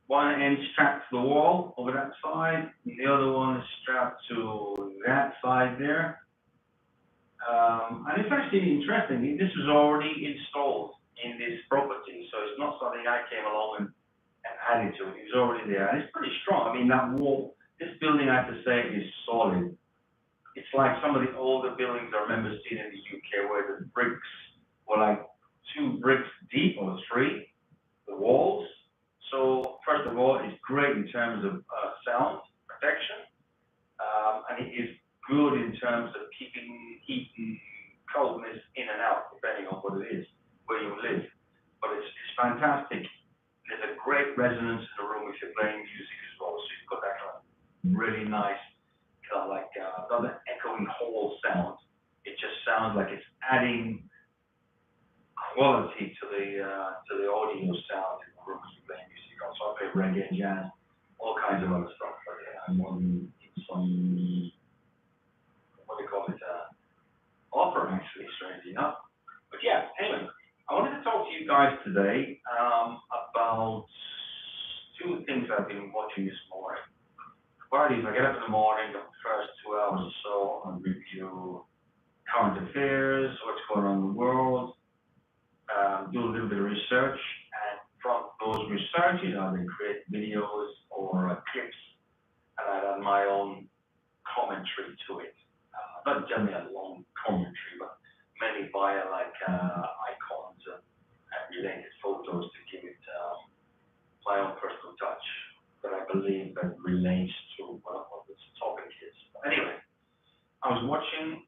one end strapped to the wall over that side, and the other one is strapped to that side there. And it's actually interesting. This was already installed in this property, so it's not something I came along and added to it. It was already there, and it's pretty strong. I mean, that wall, this building, I have to say, is solid. It's like some of the older buildings I remember seeing in the UK where the bricks were like 2 bricks deep or 3, the walls. So first of all, it's great in terms of sound protection, and it is good in terms of keeping heat and coldness in and out, depending on what it is, where you live. But it's fantastic. There's a great resonance in the room if you're playing music as well. So you've got that kind of really nice, kind of like not an echoing hall sound. It just sounds like it's adding quality to the audio sound in the room as you're playing music. Also, I play reggae and jazz, all kinds of other stuff. But I'm on some, what do you call it, opera actually, strangely enough. But yeah, anyway, I wanted to talk to you guys today about 2 things I've been watching this morning. What I get up in the morning, the first 2 hours or so, I review current affairs, what's going on in the world, do a little bit of research, and from those researches, I then create videos or clips, and I add my own commentary to it. Not generally a long commentary, but mainly via like icons and related photos to give it my own personal touch that I believe that relates to what this topic is. But anyway, I was watching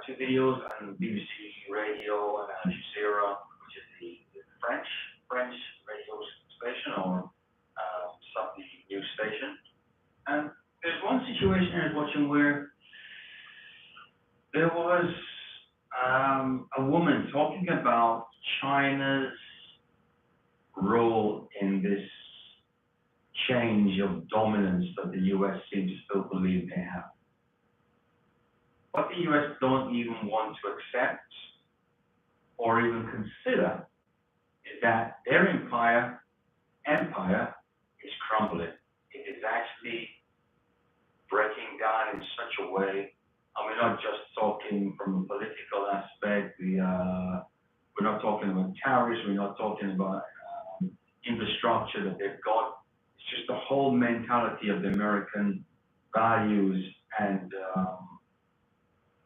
2 videos on BBC Radio and Al Jazeera, which is the French radio station or some news station. And there's one situation I was watching where there was a woman talking about China's role in this change of dominance that the U.S. seems to still believe they have. What the U.S. don't even want to accept or even consider is that their empire is crumbling. It is actually breaking down in such a way. And we're not just talking from a political aspect. We're not talking about tariffs. We're not talking about infrastructure that they've got. It's just the whole mentality of the American values and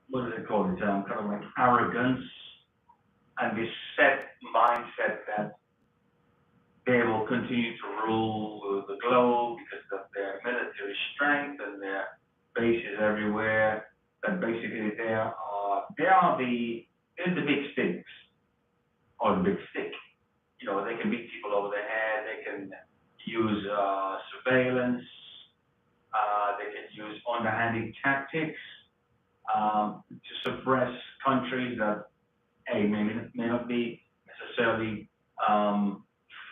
what do they call it? Kind of like arrogance and this set mindset that they will continue to rule the globe because of their military strength and their bases everywhere. That basically they're the big sticks or the big stick. You know, they can beat people over the head. They can use surveillance. They can use underhanded tactics to suppress countries that may not be necessarily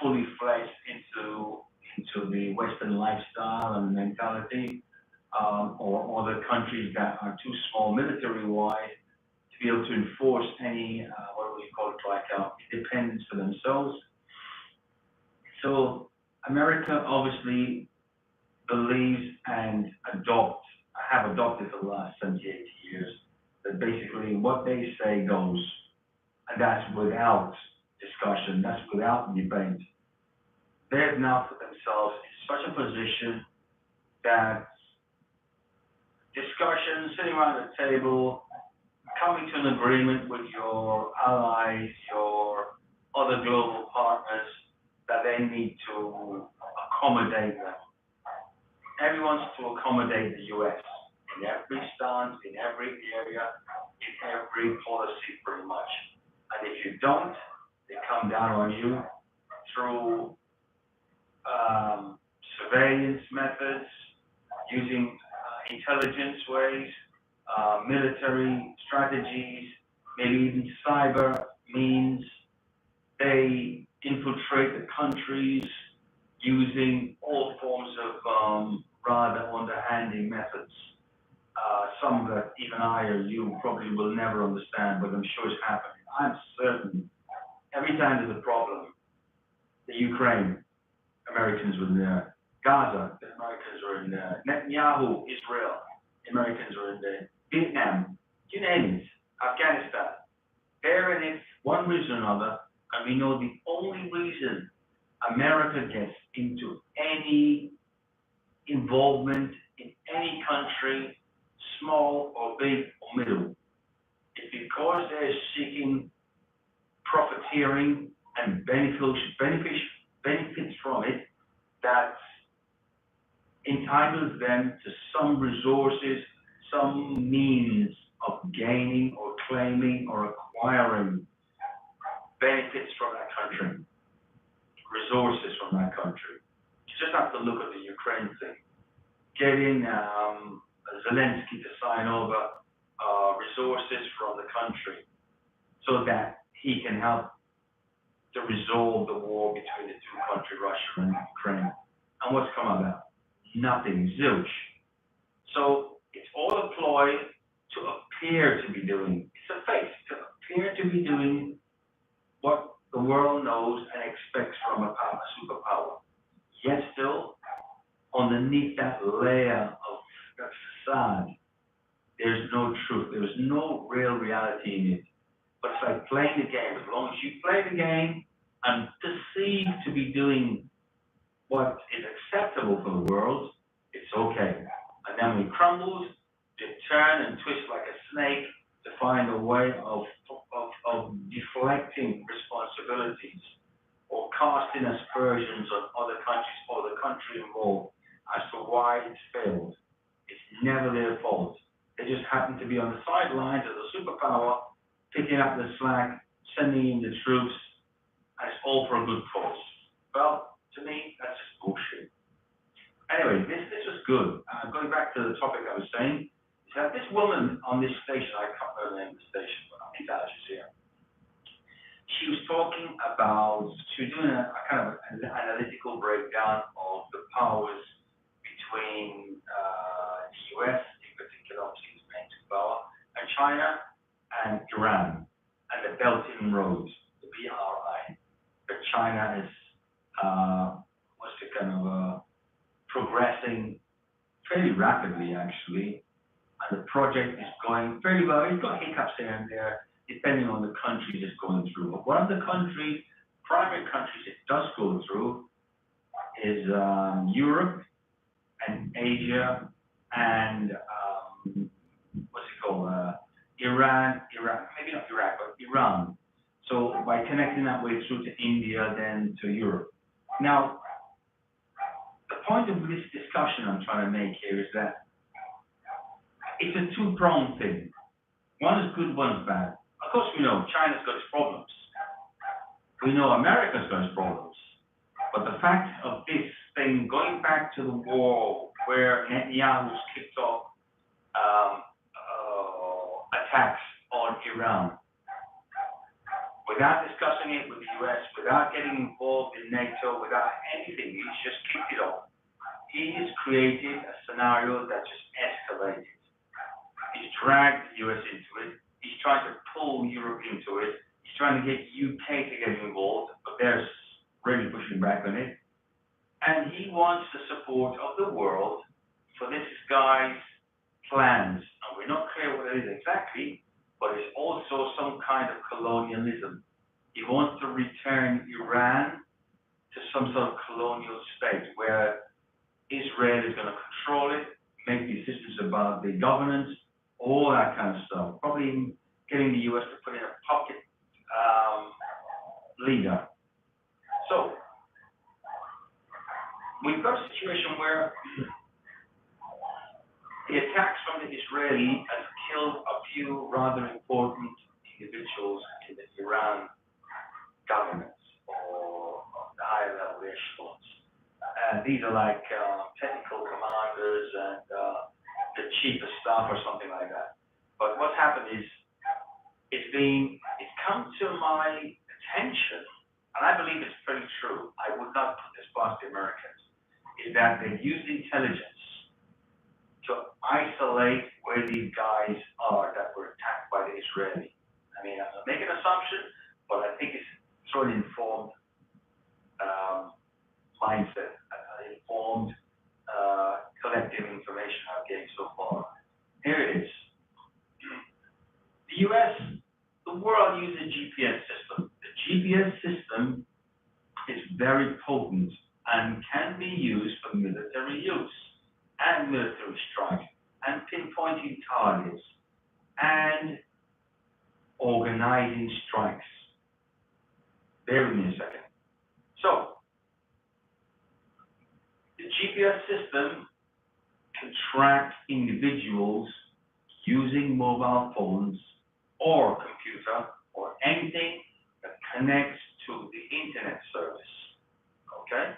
fully fledged into the Western lifestyle and mentality, or other countries that are too small military-wise to be able to enforce any what would you call it, like independence for themselves. So America obviously believes and have adopted for the last 70, 80 years, that basically what they say goes, and that's without discussion, that's without debate. They have now put themselves in such a position that discussion, sitting around the table, coming to an agreement with your allies, your other global partners, that they need to accommodate them. Everyone wants to accommodate the U.S. in every stance, in every area, in every policy, pretty much. And if you don't, they come down on you through surveillance methods, using intelligence ways, military strategies, maybe even cyber means. They infiltrate the countries using all forms of rather underhanded methods. Some that even I or you probably will never understand, but I'm sure it's happening. I'm certain every time there's a problem, the Ukraine, Americans Americans were in Gaza, the Americans were in Netanyahu, Israel, the Americans were in Vietnam, you name it, Afghanistan. They're in it one reason or another, and we know the only reason America gets into any involvement in any country, small or big or middle, is because they're seeking profiteering and benefits from it that entitles them to some resources, some means of gaining or claiming or acquiring benefits from that country, resources from that country. You just have to look at the Ukraine thing. Getting Zelensky to sign over resources from the country so that he can help to resolve the war between the two countries, Russia and Ukraine. And what's come of that? Nothing, zilch. So it's all a ploy to appear to be doing, it's a face, to appear to be doing what the world knows and expects from a superpower. Yet still, underneath that layer of that facade, there's no truth. There's no real reality in it. But it's like playing the game. As long as you play the game and perceive to be doing what is acceptable for the world, it's okay. And then when it crumbles, you turn and twist like a snake to find a way of deflecting responsibilities or casting aspersions on other countries or the country involved as to why it's failed. It's never their fault. They just happen to be on the sidelines of the superpower, picking up the slack, sending in the troops, and it's all for a good cause. Well, to me, that's just bullshit. Anyway, this was good. Going back to the topic I was saying, is that this woman on this station, I can't remember the name of the station, but I think Al Jazeera, she was talking about, she was doing a kind of an analytical breakdown of the powers between the US, in particular, obviously the main superpower, and China and Iran, and the Belt and Road, the BRI, that China is, what's it kind of, progressing fairly rapidly, actually, and the project is going fairly well. It's got hiccups here and there, depending on the country it's going through. But one of the primary countries it does go through is Europe and Asia and what's it called? Iran, maybe not Iraq, but Iran. So by connecting that way through to India, then to Europe. Now, the point of this discussion I'm trying to make here is that it's a two-pronged thing. One is good, one is bad. Of course, we know China's got its problems. We know America's got its problems. But the fact of this thing going back to the war where Netanyahu's kicked off attacks on Iran, without discussing it with the US, without getting involved in NATO, without anything, he's just kicked it off. He has created a scenario that just escalated. He's dragged the US into it. He's trying to pull Europe into it. He's trying to get UK to get involved, but they're really pushing back on it. And he wants the support of the world for this guy's plans. And we're not clear what it is exactly, but it's also some kind of colonialism. He wants to return Iran to some sort of colonial state where Israel is going to control it, make decisions about the governance, all that kind of stuff. Probably getting the US to put in a puppet leader. So we've got a situation where the attacks from the Israeli have killed a few rather important individuals in the Iran government or the higher level echelons. These are like technical commanders and the chief of staff or something like that. But what's happened is it's come to my attention, and I believe it's pretty true. I would not put this past the Americans, is that they've used intelligence to isolate where these guys are that were attacked by the Israeli. I mean, I'm going to make an assumption, but I think it's sort of informed mindset. so far. Here it is. The US, the world uses a GPS system. The GPS system is very potent and can be used for military use and military strike and pinpointing targets and organizing strikes. Bear with me a second. So, the GPS system can track individuals using mobile phones or computer or anything that connects to the internet service. Okay?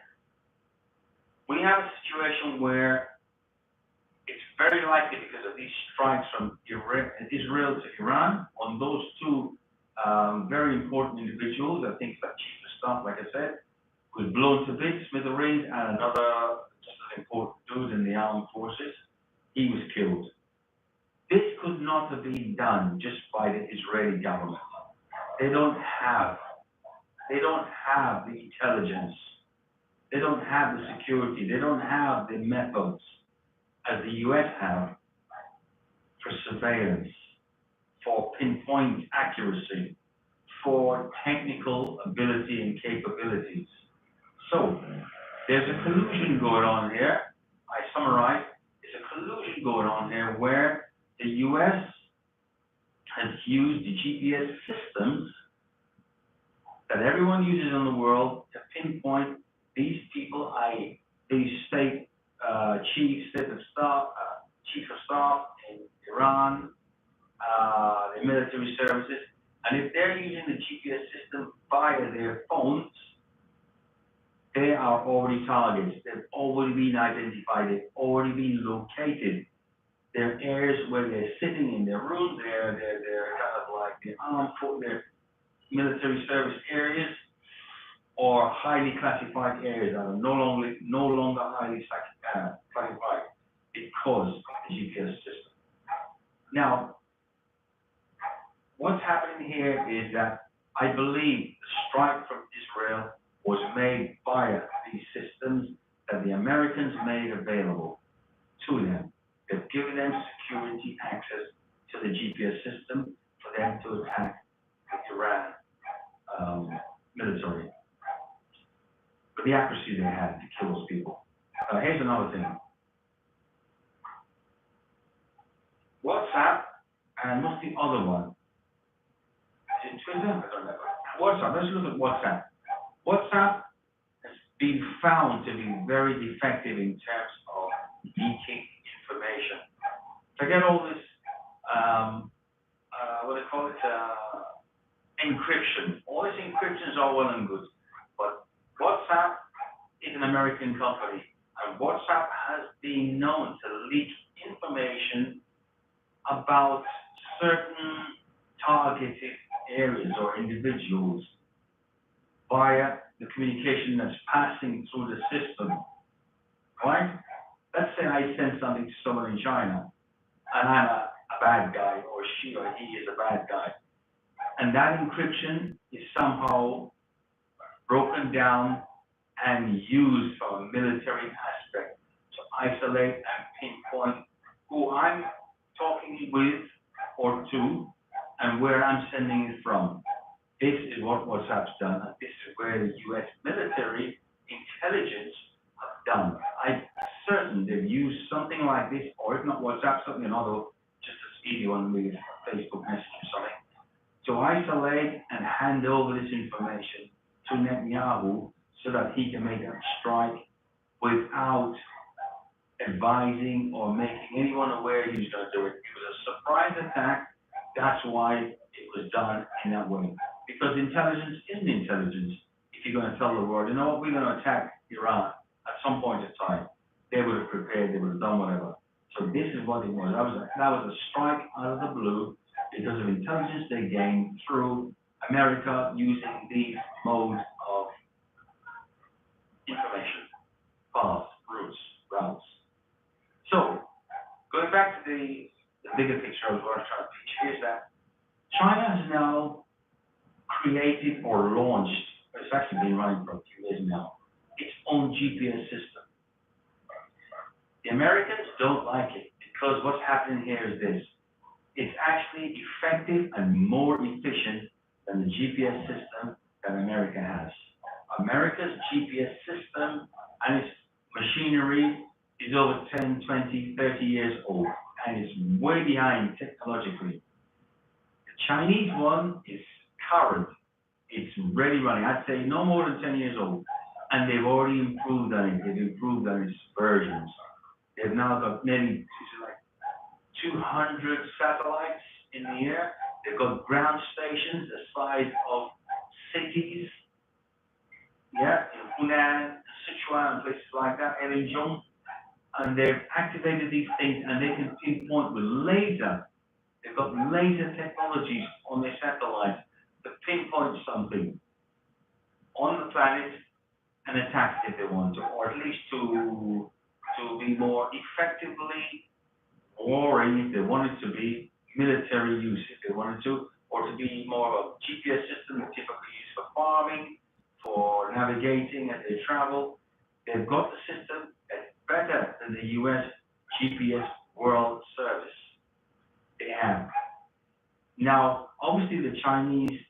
We have a situation where it's very likely because of these strikes from Israel to Iran on those two very important individuals. I think that chief of staff, like I said, was blown to bits, smithereens, and another just an important dude in the armed forces. He was killed. This could not have been done just by the Israeli government. They don't have the intelligence. They don't have the security. They don't have the methods as the US have for surveillance, for pinpoint accuracy, for technical ability and capabilities. So there's a collusion going on here. I summarize, there's a collusion going on here where the US has used the GPS systems that everyone uses in the world to pinpoint these people, i.e. these chief of staff in Iran, the military services, and if they're using the GPS system via their phones, they are already targets. They've already been identified. They've already been located. They're areas where they're sitting in their room. They're kind of like the armed force, their military service areas, or highly classified areas that are no longer highly classified because of the GPS system. Now, what's happening here is that I believe the strike from Israel was made via these systems that the Americans made available to them. They've given them security access to the GPS system for them to attack the Iran military. But the accuracy they had to kill those people. Here's another thing. WhatsApp and what's the other one? Is it Twitter? I don't know. WhatsApp. Let's look at WhatsApp. WhatsApp has been found to be very defective in terms of leaking information. Forget all this, what do they call it, encryption. All these encryptions are well and good, but WhatsApp is an American company, and WhatsApp has been known to leak information about certain targeted areas or individuals via the communication that's passing through the system, right? Let's say I send something to someone in China, and I'm a bad guy, or she or he is a bad guy. And that encryption is somehow broken down and used for a military aspect to isolate and pinpoint who I'm talking with or to and where I'm sending it from. This is what WhatsApp's done, and this is where the US military intelligence have done. I'm certain they've used something like this, or if not WhatsApp, something another, just a speedy one with Facebook message or something, to isolate and hand over this information to Netanyahu so that he can make a strike without advising or making anyone aware he's going to do it. It was a surprise attack. That's why it was done in that way. Because intelligence isn't intelligence. If you're going to tell the world, you know what, we're going to attack Iran at some point in time, they would have prepared, they would have done whatever. So this is what it was. That was a strike out of the blue because of intelligence they gained through America using these modes of information, paths, routes. So, going back to the bigger picture of what I'm trying to teach is that China has now created or launched, it's actually been running for a few years now, its own GPS system. The Americans don't like it Because what's happening here is this. It's actually effective and more efficient than the GPS system that America has. America's GPS system and its machinery is over 10, 20, 30 years old and is way behind technologically. The Chinese one is current. It's ready running. I'd say no more than 10 years old. And they've already improved on it. They've improved on its versions. They've now got maybe like 200 satellites in the air. They've got ground stations the size of cities. Yeah, in Hunan, Sichuan, and places like that, Elinjong. And they've activated these things and they can pinpoint with laser. They've got laser technologies on their satellites to pinpoint something on the planet and attack it if they want to, or at least to be more effectively warring if they wanted to be, military use if they wanted to, or to be more of a GPS system that typically used for farming, for navigating as they travel. They've got the system that's better than the US GPS World Service. They have. Now, obviously the Chinese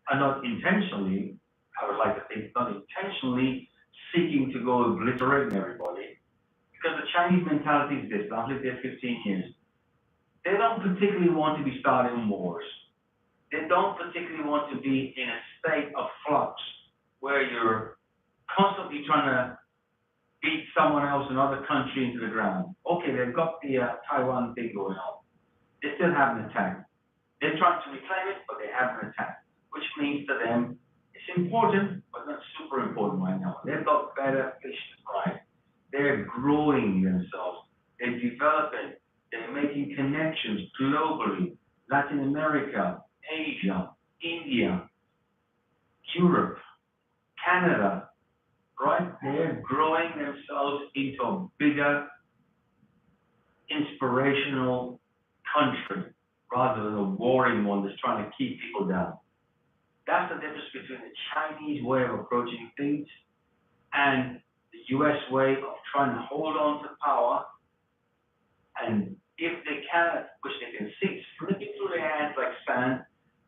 are not intentionally, I would like to think, not intentionally seeking to go obliterating everybody, because the Chinese mentality is this. I've lived there 15 years. They don't particularly want to be starting wars. They don't particularly want to be in a state of flux where you're constantly trying to beat someone else, another country, into the ground. Okay, they've got the Taiwan thing going on. They still haven't attacked. They're trying to reclaim it, but they haven't attacked, which means to them it's important, but not super important right now. They've got better fish to fry. They're growing themselves. They're developing. They're making connections globally. Latin America, Asia, India, Europe, Canada, right? They're growing themselves into a bigger, inspirational country rather than a warring one that's trying to keep people down. That's the difference between the Chinese way of approaching things and the US way of trying to hold on to power. And if they cannot, which they can see, slipping through their hands like sand,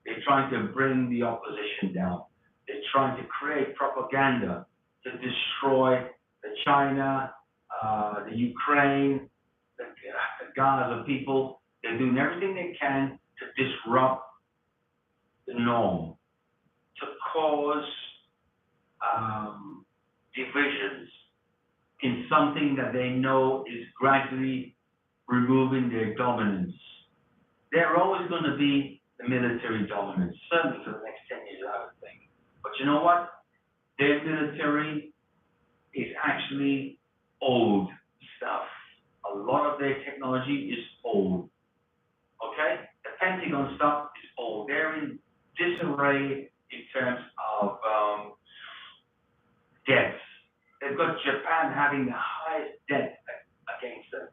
they're trying to bring the opposition down. They're trying to create propaganda to destroy the China, the Ukraine, the Gaza people. They're doing everything they can to disrupt the norm, to cause divisions in something that they know is gradually removing their dominance. They're always going to be the military dominance, certainly for the next 10 years, I would think. But you know what? Their military is actually old stuff. A lot of their technology is old. Okay? The Pentagon stuff is old. They're in disarray in terms of debts. They've got Japan having the highest debt against them.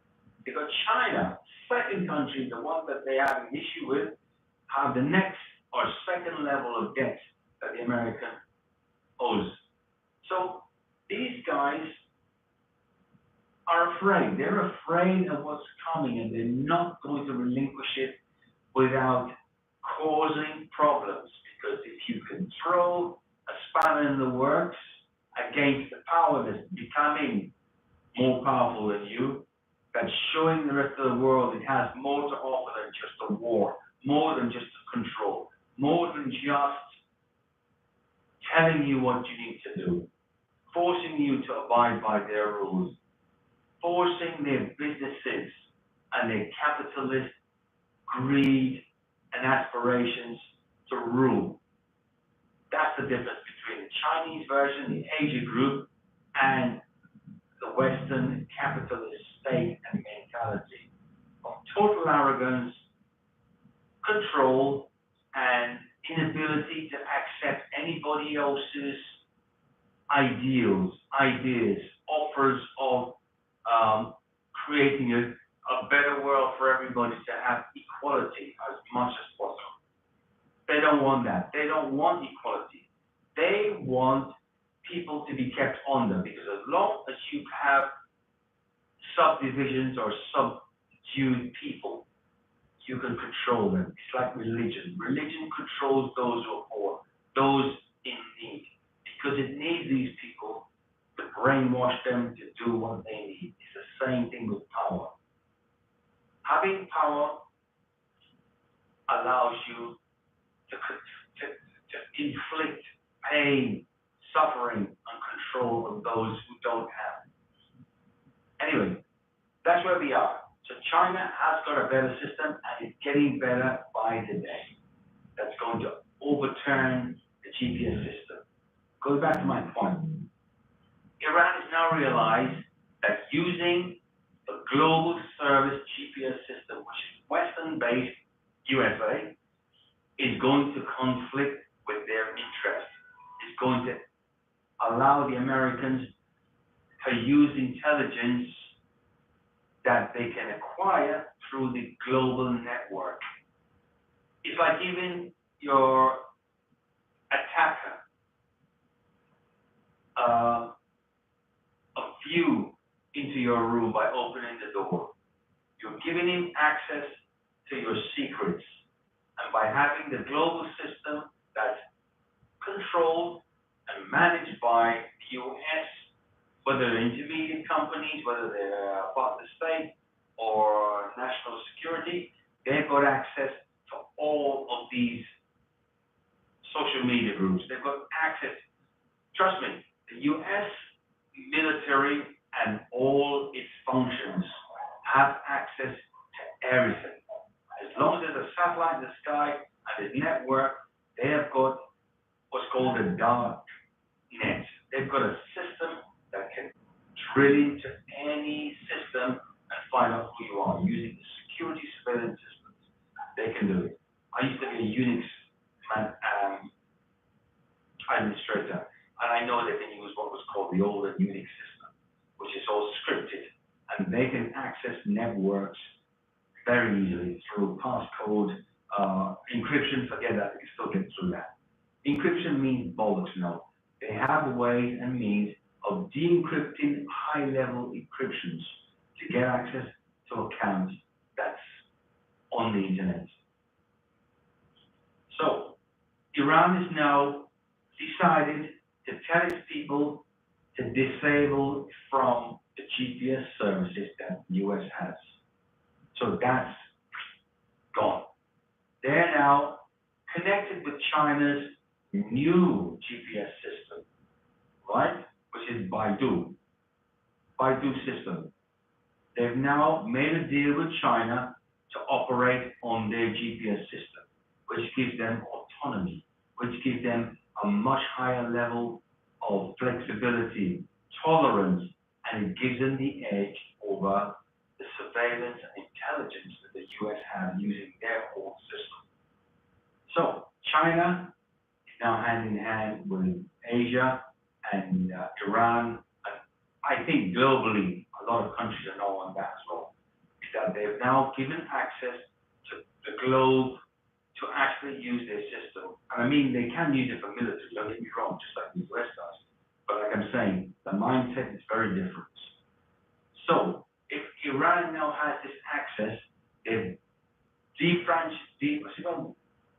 They've got China, second country, the one that they have an issue with, have the next or second level of debt that the American owes. So these guys are afraid. They're afraid of what's coming, and they're not going to relinquish it without causing problems. Because if you can throw a spanner in the works against the power that's becoming more powerful than you, that's showing the rest of the world it has more to offer than just a war, more than just a control, more than just telling you what you need to do, forcing you to abide by their rules, forcing their businesses and their capitalist greed and aspirations to rule. That's the difference between the Chinese version, the Asia group, and the Western capitalist state and mentality of total arrogance, control, and inability to accept anybody else's ideals, ideas, offers of creating a better world for everybody to have equality as much as possible. They don't want that. They don't want equality. They want people to be kept under, because as long as you have subdivisions or subdued people. You can control them. It's like religion. Religion controls those who are poor, those in need, because it needs these people to brainwash them to do what they need. It's the same thing with power. Having power allows you to inflict pain, suffering, and control of those who don't have it. Anyway, that's where we are. So China has got a better system and it's getting better by the day. That's going to overturn the GPS system. Going back to my point, Iran has now realized that using the global service GPS system, which is Western-based USA, is going to conflict with their interests. It's going to allow the Americans to use intelligence that they can acquire through the global network. It's like giving your attacker a view into your room by opening the door. You're giving him access to your secrets. And by having the global system that's controlled and managed by the US, whether they're intermediate companies, whether they're part of the state or national security, they've got access to all of these social media groups. They've got access. Trust me, the US military and all its functions have access to everything. As long as there's a satellite in the sky and a network, they have got what's called a dark net. They've got a system that can drill into any system and find out who you are using the security surveillance systems. They can do it. I used to be a Unix administrator, and I know they can use what was called the older Unix system, which is all scripted, and they can access networks very easily through passcode, encryption. Forget that, you still get through that. Encryption means bollocks, no. They have ways and means of de-encrypting high-level encryptions to get access to accounts that's on the internet. So, Iran is now decided to tell its people to disable from the GPS services that the US has. So that's gone. They're now connected with China's new GPS system, right? Which is Baidu system. They've now made a deal with China to operate on their GPS system, which gives them autonomy, which gives them a much higher level of flexibility, tolerance, and it gives them the edge over the surveillance and intelligence that the US have using their own system. So China is now hand in hand with Asia and Iran. And I think globally, a lot of countries are now on that as well. Is that they've now given access to the globe to actually use their system. And I mean, they can use it for military, don't get me wrong, just like the US does. But like I'm saying, the mindset is very different. So if Iran now has this access, they've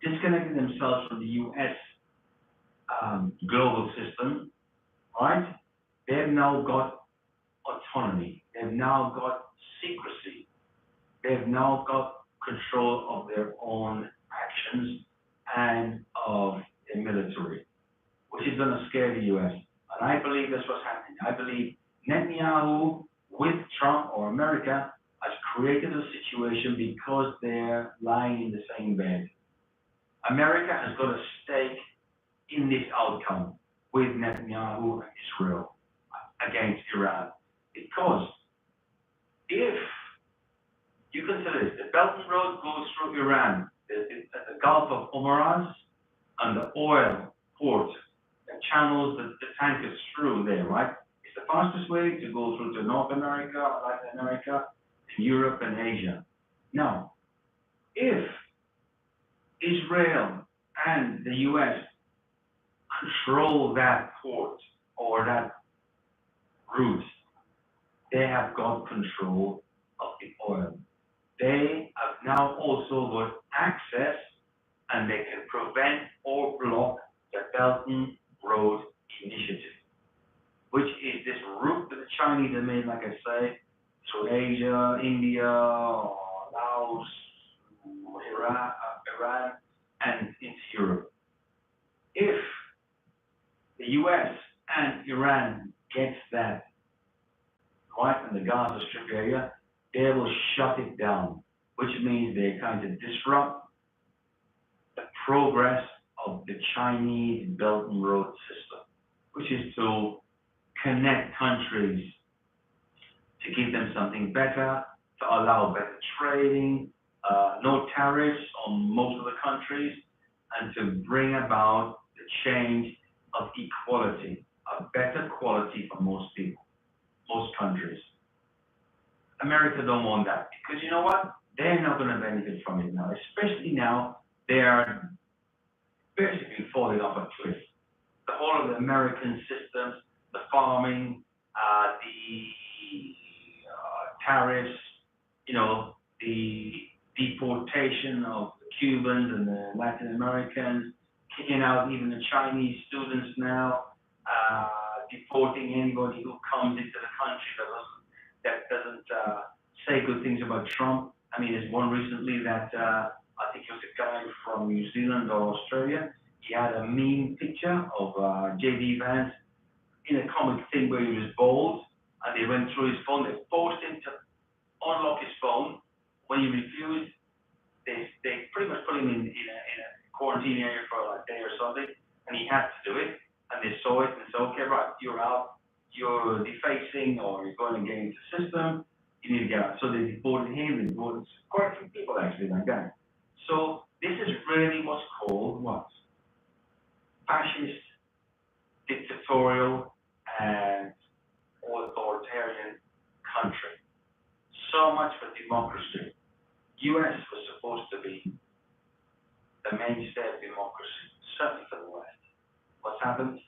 disconnected themselves from the US global system, right? They've now got autonomy. They've now got secrecy. They've now got control of their own actions and of the military, which is going to scare the US. And I believe that's what's happening. I believe Netanyahu with Trump or America has created a situation because they're lying in the same bed. America has got a stake in this outcome with Netanyahu and Israel against Iran. Because if you consider this, the Belt and Road goes through Iran, the Gulf of Hormuz, and the oil port that channels the tankers through there, right? It's the fastest way to go through to North America, Latin America, to Europe and Asia. Now, if Israel and the US control that port or that route, they have got control of the oil. they have now also got access and they can prevent or block the Belt and Road Initiative, which is this route that the Chinese have made, like I say, through Asia, India, Laos, Iran, and into Europe. If the US and Iran gets that right in the Gaza Strip area, they will shut it down, which means they kind of disrupt the progress of the Chinese Belt and Road system, which is to connect countries to give them something better, to allow better trading, no tariffs on most of the countries, and to bring about the change of equality, a better quality for most people, most countries. America don't want that because you know what? They're not going to benefit from it now, especially now they are basically falling off a cliff. The whole of the American systems, the farming, the tariffs, the deportation of the Cubans and the Latin Americans, kicking out even the Chinese students now, deporting anybody who comes into the country that doesn't say good things about Trump. I mean, there's one recently that I think it was a guy from New Zealand or Australia. He had a meme picture of J.D. Vance in a comic thing where he was bald, and they went through his phone. They forced him to unlock his phone. When he refused, they pretty much put him in a quarantine area for like a day or something, and he had to do it. And they saw it and said, okay, right, you're out, you're defacing or you're going against the system, you need to get out. So they deported him, they deported quite a few people actually like that. So this is really what's called what? Fascist, dictatorial, and authoritarian country. So much for democracy. US was supposed to be the mainstay of democracy, certainly for the West. What's happened?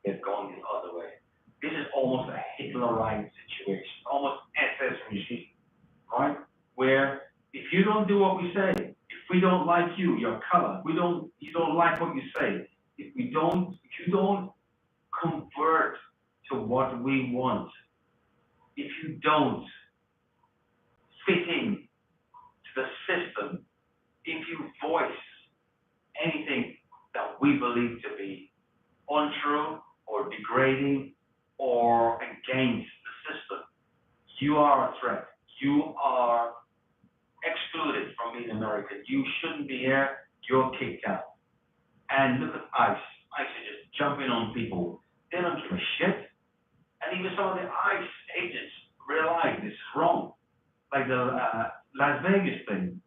They've gone the other way. This is almost a Hitlerite situation, almost SS regime, right? Where if you don't do what we say, if we don't like you, your color, you don't like what you say, if you don't convert to what we want, if you don't fit in to the system, if you voice anything that we believe to be untrue or degrading or against the system, you are a threat. You are excluded from being American. You shouldn't be here. You're kicked out. And look at ICE. ICE is just jumping on people. They don't give a shit. And even some of the ICE agents realize this is wrong. Like the Las Vegas thing.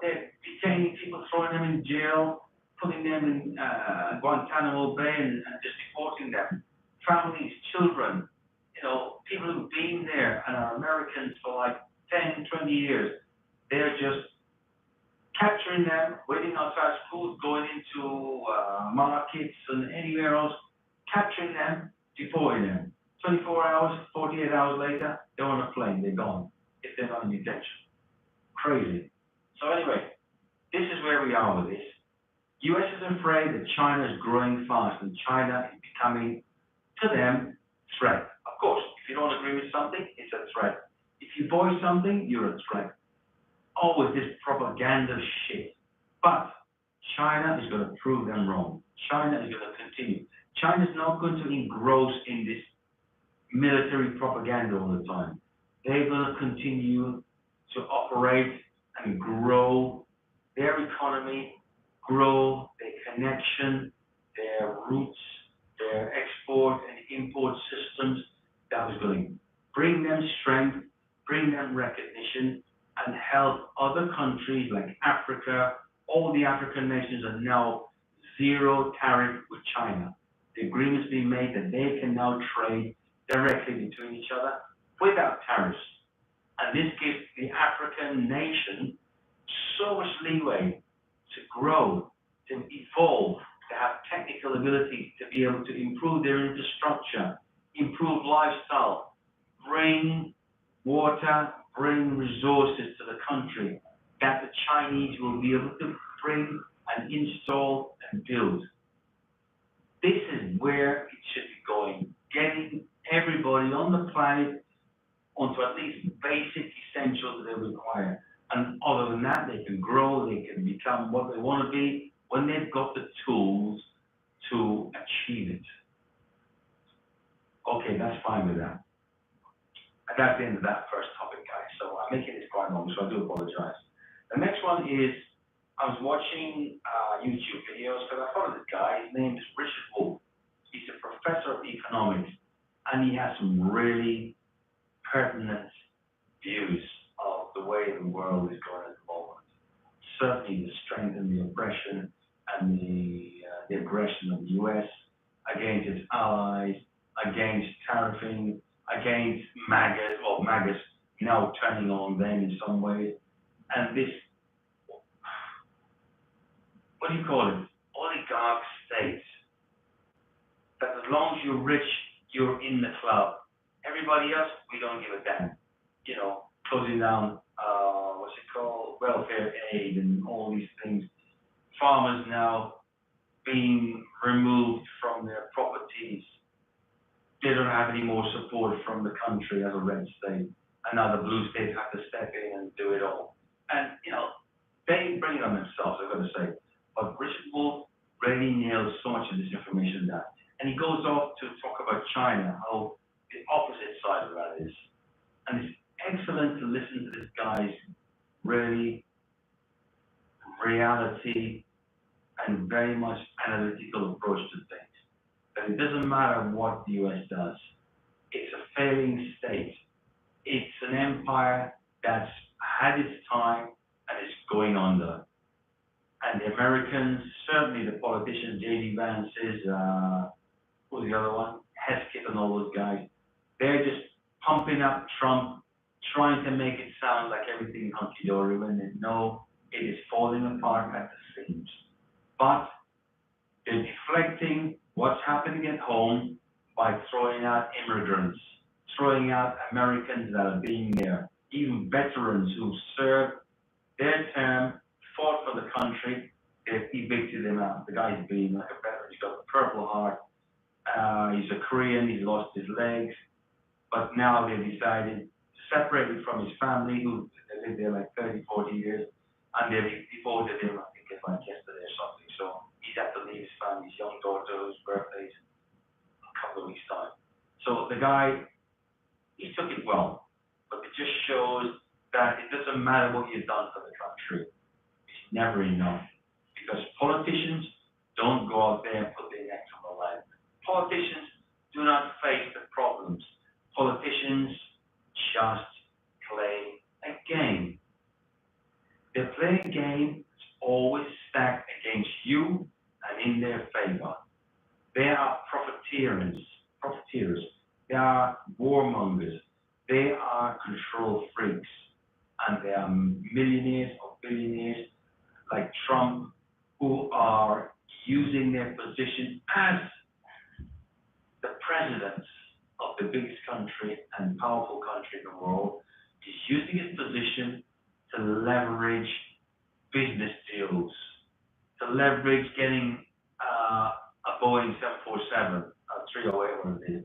They're detaining people, throwing them in jail, putting them in Guantanamo Bay and just deporting them. Families, children, people who've been there and are Americans for like 10, 20 years. They're just capturing them, waiting outside schools, going into markets and anywhere else, capturing them, deporting them. 24 hours, 48 hours later, they're on a plane, they're gone, if they're not in detention. Crazy. So anyway, this is where we are with this. US is afraid that China is growing fast and China is becoming, to them, threat. Of course, if you don't agree with something, it's a threat. If you voice something, you're a threat. Always this propaganda shit. But China is going to prove them wrong. China is going to continue. China is not going to engross in this military propaganda all the time. They're going to continue to operate and grow their economy, grow their connection, their roots, their export and import systems that was going to bring them strength, bring them recognition, and help other countries like Africa. All the African nations are now zero tariff with China. The agreement's been made that they can now trade directly between each other without tariffs. And this gives the African nation so much leeway to grow, to evolve, to have technical ability to be able to improve their infrastructure, improve lifestyle, bring water, bring resources to the country that the Chinese will be able to bring and install and build. This is where it should be going, getting everybody on the planet onto at least basic essentials they require. And other than that, they can grow, they can become what they want to be when they've got the tools to achieve it. Okay, that's fine with that. And that's the end of that first topic, guys. So I'm making this quite long, so I do apologize. The next one is I was watching YouTube videos because I follow this guy. His name is Richard Wolff. He's a professor of economics, and he has some really pertinent views of the way the world is going at the moment. Certainly the strength and the oppression and the aggression of the US against its allies, against tariffing, against MAGAs, well, MAGAs now turning on them in some ways, and this, what do you call it, oligarch states, that as long as you're rich, you're in the club. Everybody else, we don't give a damn. You know, closing down, what's it called, welfare aid and all these things. Farmers now being removed from their properties. They don't have any more support from the country as a red state. And now the blue states have to step in and do it all. And, you know, they bring it on themselves, I've got to say. But Richard Wolff really nails so much of this information down. And he goes off to talk about China, how the opposite side of that is. And it's excellent to listen to this guy's really reality and very much analytical approach to things. That it doesn't matter what the US does. It's a failing state. It's an empire that's had its time and is going under. And the Americans, certainly the politicians, J.D. Vance's, who's the other one? Heskett and all those guys, they're just pumping up Trump, trying to make it sound like everything hunky-dory when they know it is falling apart at the seams. But they're deflecting what's happening at home by throwing out immigrants, throwing out Americans that are being there, even veterans who served their term, fought for the country, they've evicted them out. The guy's been like a veteran, he's got a Purple Heart, he's a Korean, he's lost his legs, but now they've decided to separate him from his family, who they lived there like 30, 40 years, and they've deported him, I think it's like yesterday or something, so he's had to leave his family, his young daughter, whose birthday is a couple of weeks' time. So the guy, he took it well, but it just shows that it doesn't matter what you've done for the country. It's never enough. Because politicians don't go out there and put their necks on the line. Politicians do not face the problems. Politicians just play a game. They play a game that's always stacked against you and in their favor. They are profiteers. They are warmongers. They are control freaks. And they are millionaires or billionaires like Trump, who are using their position as the president of the biggest country and powerful country in the world, is using his position to leverage business deals, to leverage getting a Boeing 747, 308, whatever it is.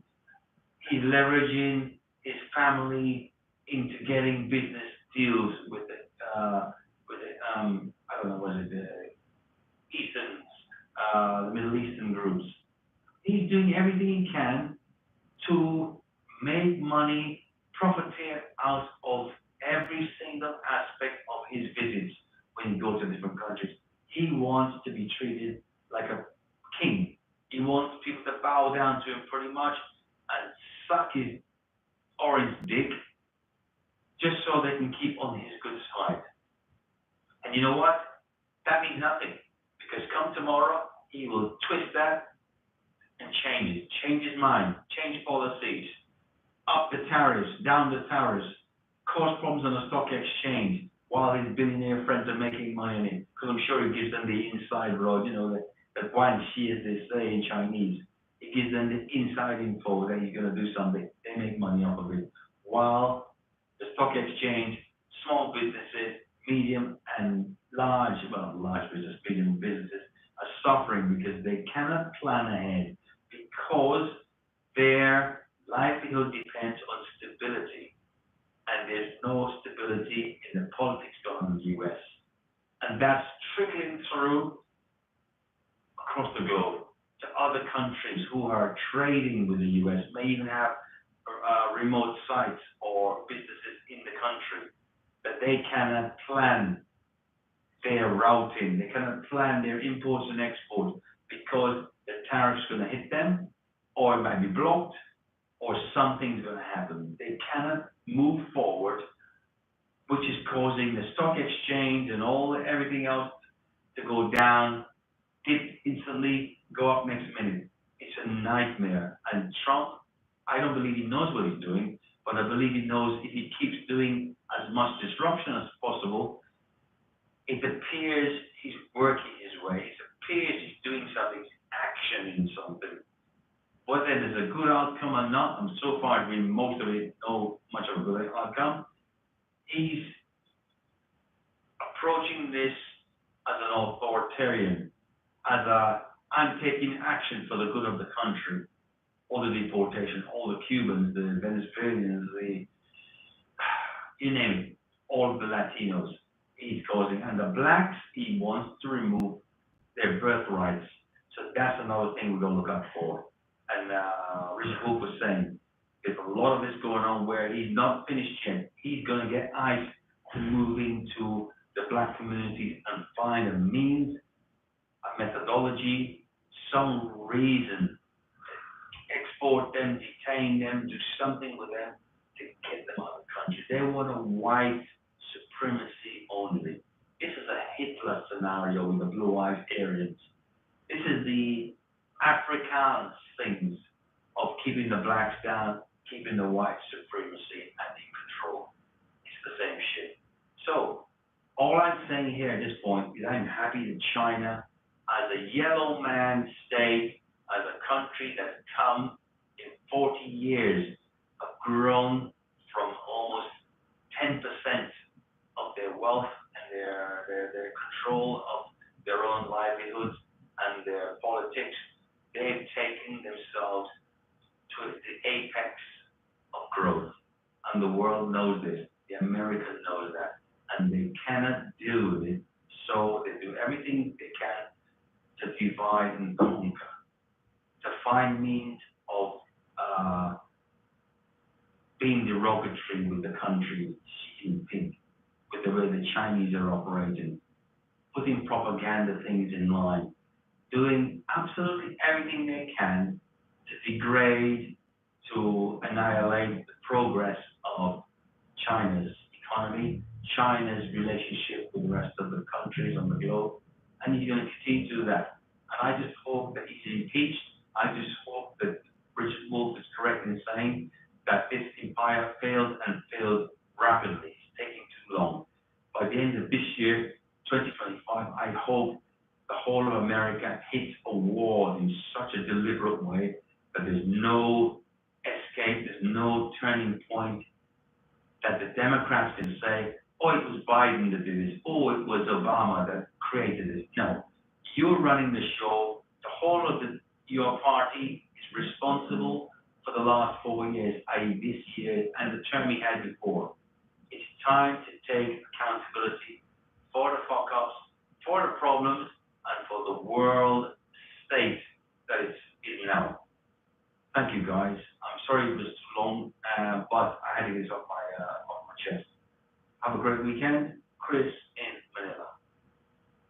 He's leveraging his family into getting business deals with the I don't know, what is it, the Middle Eastern groups. He's doing everything he can to make money, profiteer out of every single aspect of his visits when he goes to different countries. He wants to be treated like a king. He wants people to bow down to him pretty much and suck his orange dick just so they can keep on his good side. And you know what? That means nothing. Because come tomorrow, he will twist that and change it. Change his mind. Change policies. Up the tariffs. Down the tariffs. Cause problems on the stock exchange while his billionaire friends are making money on it. Because I'm sure he gives them the inside road, you know, that one she, as they say in Chinese. He gives them the inside info that he's going to do something. They make money off of it. While the stock exchange, small businesses, medium and large, well, large business, medium businesses are suffering because they cannot plan ahead because their livelihood depends on stability, and there's no stability in the politics going on in the US. And that's trickling through across the globe to other countries who are trading with the US, may even have remote sites or businesses in the country, that they cannot plan their routing, they cannot plan their imports and exports because the tariff's going to hit them, or it might be blocked, or something's going to happen. They cannot move forward, which is causing the stock exchange and everything else to go down, dip instantly, go up next minute. It's a nightmare. And Trump, I don't believe he knows what he's doing, but I believe he knows if he keeps doing as much disruption as possible, it appears he's working his way. It appears he's doing something, he's actioning something. Whether there's a good outcome or not, and so far we most of it know much of a good outcome. He's approaching this as an authoritarian, as I'm taking action for the good of the country. All the deportation, all the Cubans, the Venezuelans, you name it, all of the Latinos he's causing. And the blacks, he wants to remove their birthrights. So that's another thing we're going to look out for. And Richard Wolff was saying, there's a lot of this going on where he's not finished yet. He's going to get ICE to move into the black communities and find a means, a methodology, some reason to export them, detain them, do something with them to get them out of the country. They want a white supremacy only. This is a Hitler scenario with the blue-eyed Aryans. This is the Afrikaans things of keeping the blacks down, keeping the white supremacy and in control. It's the same shit. So, all I'm saying here at this point is I'm happy that China, as a yellow man state, as a country that's come in 40 years, have grown from almost 10% of their wealth and their control of their own livelihoods and their politics. They've taken themselves to the apex of growth. And the world knows this. The Americans know that. And they cannot deal with it. So they do everything they can to divide and conquer, to find means of being derogatory with the country, Xi Jinping, with the way the Chinese are operating, putting propaganda things in line, doing absolutely everything they can to degrade, to annihilate the progress of China's economy, China's relationship with the rest of the countries on the globe, and he's going to continue to do that. And I just hope that he's impeached. I just hope that Richard Wolff is correct in saying that this empire failed and failed rapidly. It's taking too long. By the end of this year, 2025, I hope the whole of America hits a wall in such a deliberate way that there's no escape, there's no turning point, that the Democrats can say, oh, it was Biden that did this, oh, it was Obama that created this. No, you're running the show. The whole of your party is responsible for the last 4 years, i.e. this year, and the term he had before. It's time to take accountability for the fuck-ups, for the problems, and for the world state that it's in now. Thank you, guys. I'm sorry it was too long, but I had to get this off my chest. Have a great weekend. Chris.